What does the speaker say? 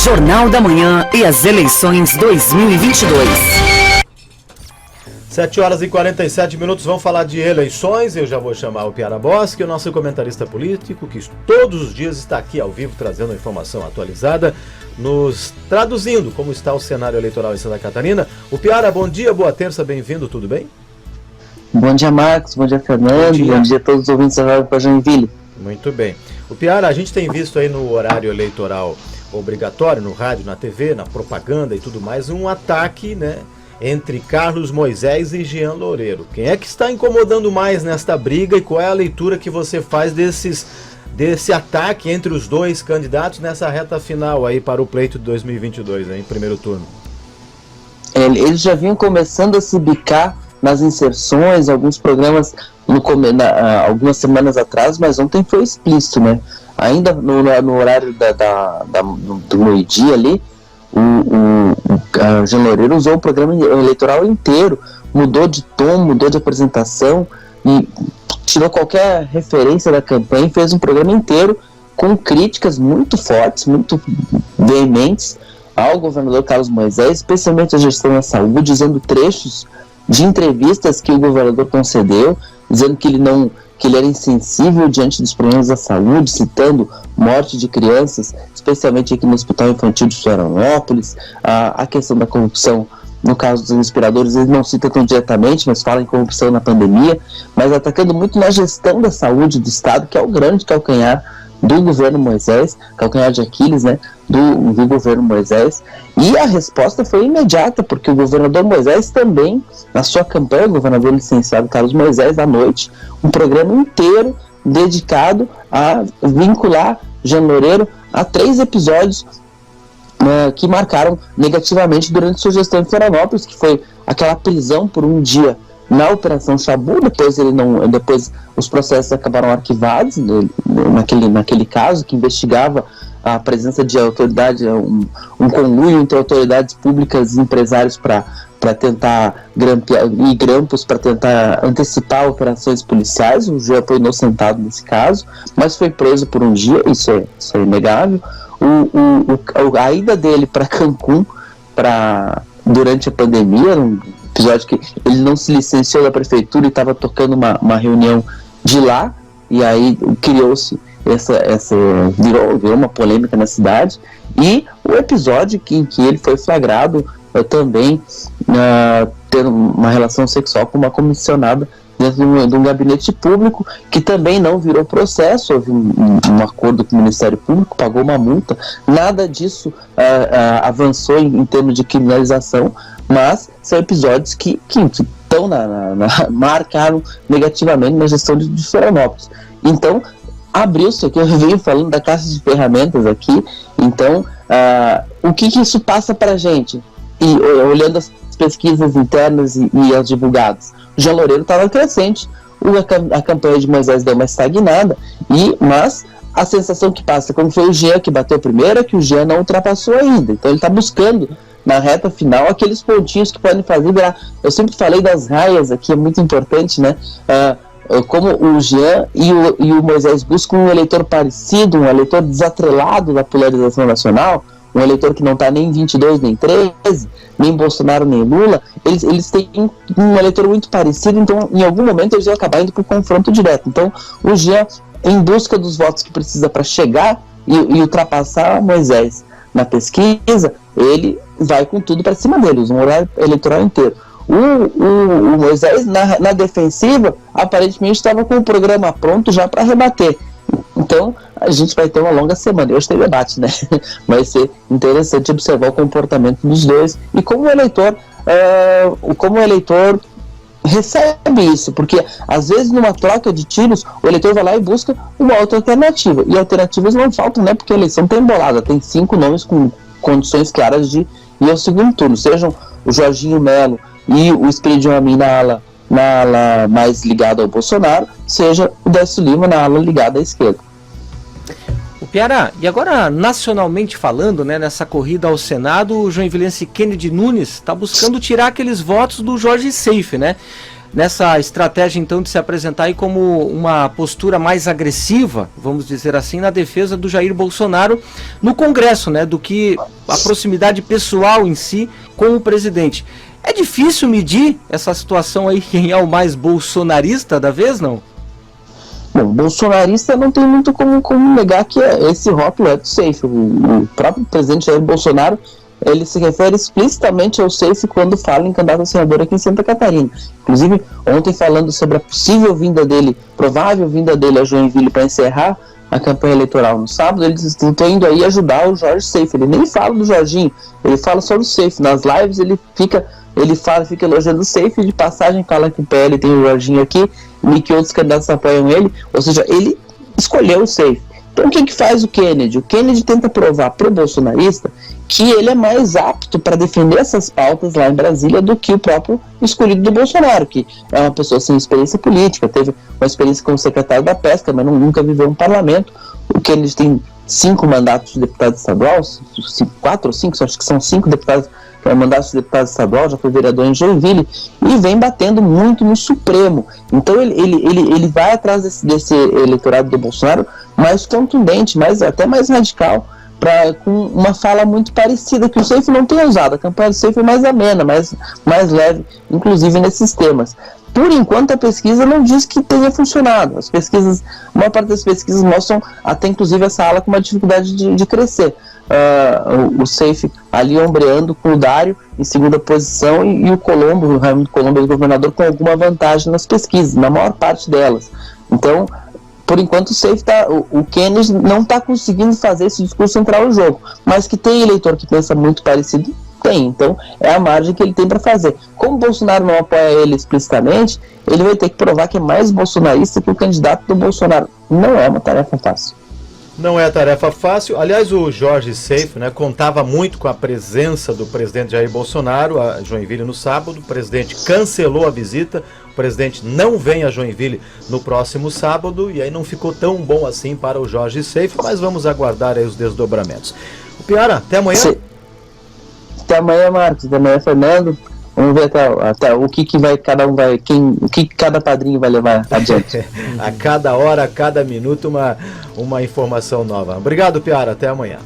Jornal da Manhã e as eleições 2022. 7h47, vamos falar de eleições. Eu já vou chamar o Piara Boschi, o nosso comentarista político, que todos os dias está aqui ao vivo, trazendo a informação atualizada, nos traduzindo como está o cenário eleitoral em Santa Catarina. O Piara, bom dia, boa terça, bem-vindo, tudo bem? Bom dia, Marcos, bom dia, Fernando, bom dia a todos os ouvintes da Rádio para Joinville. Muito bem. O Piara, a gente tem visto aí no horário eleitoral obrigatório, no rádio, na TV, na propaganda e tudo mais, um ataque, né, entre Carlos Moisés e Jean Loureiro. Quem é que está incomodando mais nesta briga e qual é a leitura que você faz desse ataque entre os dois candidatos nessa reta final aí para o pleito de 2022, né, em primeiro turno? Eles já vinham começando a se bicar nas inserções, alguns programas algumas semanas atrás, mas ontem foi explícito, né? Ainda no horário do meio-dia ali, o Jean Loureiro usou o programa eleitoral inteiro, mudou de tom, mudou de apresentação e tirou qualquer referência da campanha e fez um programa inteiro com críticas muito fortes, muito veementes ao governador Carlos Moisés, especialmente a gestão da saúde, usando trechos de entrevistas que o governador concedeu, dizendo que ele era insensível diante dos problemas da saúde, citando morte de crianças, especialmente aqui no Hospital Infantil de Florianópolis, a questão da corrupção. No caso dos respiradores, ele não cita tão diretamente, mas fala em corrupção na pandemia, mas atacando muito na gestão da saúde do Estado, que é o grande calcanhar do governo Moisés, calcanhar de Aquiles, né, do governo Moisés. E a resposta foi imediata, porque o governador Moisés também, na sua campanha, o governador licenciado Carlos Moisés, à noite, um programa inteiro dedicado a vincular Jean Loureiro a 3 episódios que marcaram negativamente durante sua gestão em Florianópolis, que foi aquela prisão por um dia na Operação Chabu. Depois os processos acabaram arquivados naquele caso que investigava a presença de autoridade, um conluio entre autoridades públicas e empresários para tentar grampear e grampos para tentar antecipar operações policiais. O Jean foi inocentado nesse caso, mas foi preso por um dia, isso é inegável. A ida dele para Cancún durante a pandemia, um episódio que ele não se licenciou da prefeitura e estava tocando uma reunião de lá, e aí criou-se virou uma polêmica na cidade, e o episódio em que ele foi flagrado também tendo uma relação sexual com uma comissionada dentro de um gabinete público, que também não virou processo. Houve um acordo com o Ministério Público, pagou uma multa, nada disso avançou em termos de criminalização, mas são episódios que estão marcaram negativamente na gestão de Florianópolis. Então, abriu-se aqui, eu venho falando da caixa de ferramentas aqui, então, o que isso passa para a gente? E olhando as pesquisas internas e as divulgadas, o Jean Loureiro estava crescente, a campanha de Moisés deu uma estagnada, mas a sensação que passa, como foi o Jean que bateu primeiro, é que o Jean não ultrapassou ainda, então ele está buscando na reta final aqueles pontinhos que podem fazer virar. Eu sempre falei das raias aqui, é muito importante, né? Como o Jean e o Moisés buscam um eleitor parecido, um eleitor desatrelado da polarização nacional, um eleitor que não está nem em 22, nem 13, nem Bolsonaro, nem Lula. Eles têm um eleitor muito parecido, então em algum momento eles vão acabar indo para o confronto direto. Então o Jean, em busca dos votos que precisa para chegar e ultrapassar Moisés na pesquisa, ele vai com tudo para cima dele, usa um horário eleitoral inteiro. O Moisés, na defensiva, aparentemente estava com o programa pronto já para rebater. Então, a gente vai ter uma longa semana. Hoje tem debate, né? Vai ser interessante observar o comportamento dos dois e como o eleitor recebe isso, porque às vezes numa troca de tiros o eleitor vai lá e busca uma outra alternativa, e alternativas não faltam, né? Porque a eleição está embolada, tem 5 nomes com condições claras de ir ao segundo turno, sejam o Jorginho Melo e o Espírito Amin na ala mais ligada ao Bolsonaro, seja o Décio Lima na ala ligada à esquerda. O Piara, e agora nacionalmente falando, né, nessa corrida ao Senado, o joinvilense Kennedy Nunes está buscando tirar aqueles votos do Jorge Seife, né? nessa estratégia então de se apresentar aí como uma postura mais agressiva, vamos dizer assim, na defesa do Jair Bolsonaro no Congresso, né, do que a proximidade pessoal em si com o presidente. É difícil medir essa situação aí, quem é o mais bolsonarista da vez, não? Bom, bolsonarista não tem muito como negar que esse rótulo é do SAFE. O próprio presidente Jair Bolsonaro, ele se refere explicitamente ao SAFE quando fala em candidato a senador aqui em Santa Catarina. Inclusive, ontem falando sobre a possível vinda dele, provável vinda dele a Joinville para encerrar a campanha eleitoral no sábado, ele disse: estou indo aí ajudar o Jorge SAFE. Ele nem fala do Jorginho, ele fala só do SAFE. Nas lives ele fica elogiando o SAFE, de passagem fala que o PL tem o Jorginho aqui e que outros candidatos apoiam ele, ou seja, ele escolheu o SAFE. Então o que faz o Kennedy? O Kennedy tenta provar para o bolsonarista que ele é mais apto para defender essas pautas lá em Brasília do que o próprio escolhido do Bolsonaro, que é uma pessoa sem experiência política, teve uma experiência como secretário da Pesca, mas nunca viveu um parlamento. O Kennedy tem 5 mandatos de deputado estadual, 4 ou 5, acho que são 5 deputados, mandatos de deputado estadual, já foi vereador em Joinville, e vem batendo muito no Supremo. Então ele vai atrás desse eleitorado do Bolsonaro mais contundente, até mais radical, com uma fala muito parecida, que o SAFE não tem usado. A campanha do SAFE é mais amena, mais leve, inclusive nesses temas. Por enquanto a pesquisa não diz que tenha funcionado. As pesquisas, a maior parte das pesquisas mostram até inclusive essa ala com uma dificuldade de crescer. O SAFE ali ombreando com o Dário em segunda posição e o Colombo, o Raimundo Colombo, o governador, com alguma vantagem nas pesquisas, na maior parte delas. Então, por enquanto, o Kennedy não está conseguindo fazer esse discurso entrar no jogo, mas que tem eleitor que pensa muito parecido, tem. Então, é a margem que ele tem para fazer. Como o Bolsonaro não apoia ele explicitamente, ele vai ter que provar que é mais bolsonarista que o candidato do Bolsonaro. Não é uma tarefa fácil. Não é tarefa fácil. Aliás, o Jorge SAFE, né, contava muito com a presença do presidente Jair Bolsonaro a Joinville no sábado. O presidente cancelou a visita. O presidente não vem a Joinville no próximo sábado. E aí não ficou tão bom assim para o Jorge SAFE. Mas vamos aguardar aí os desdobramentos. O Piara, até amanhã. Até amanhã, Marcos. Até amanhã, Fernando. Vamos ver até o que cada padrinho vai levar adiante. A cada hora, a cada minuto, uma informação nova. Obrigado, Piara. Até amanhã.